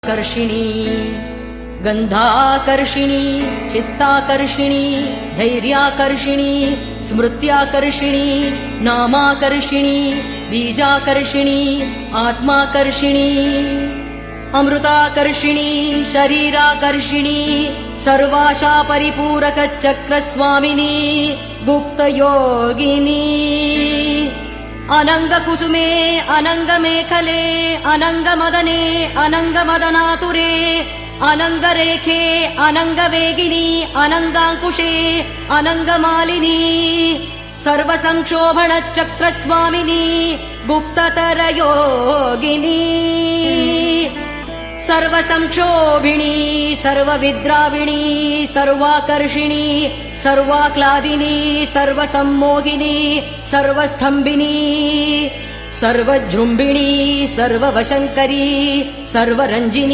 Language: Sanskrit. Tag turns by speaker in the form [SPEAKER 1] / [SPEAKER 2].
[SPEAKER 1] चिदाकर्षिणी गन्धाकर्षिणी चित्ताकर्षिणी धैर्याकर्षिणी स्मृत्याकर्षिणी नामाकर्षिणी बीजाकर्षिणी आत्माकर्षिणी अमृताकर्षिणी शरीराकर्षिणी सर्वाशा परिपूरक चक्रस्वामिनी गुप्तयोगिनी अनङ्गकुसुमे अनङ्गमेखले अनङ्गमदने अनङ्गमदनातुरे अनङ्गरेखे अनङ्गवेगिनी अनङ्गाङ्कुशे अनङ्गमालिनी सर्वसंक्षोभणचक्रस्वामिनी गुप्ततरयोगिनी सर्वसंक्षोभिणी सर्वविद्राविणी सर्वाकर्षिणी सर्वाक्लादिनी सर्वसम्मोहिनी सर्वस्थम्भिनी सर्वजृम्भिणी सर्ववशङ्करी सर्वरञ्जिनी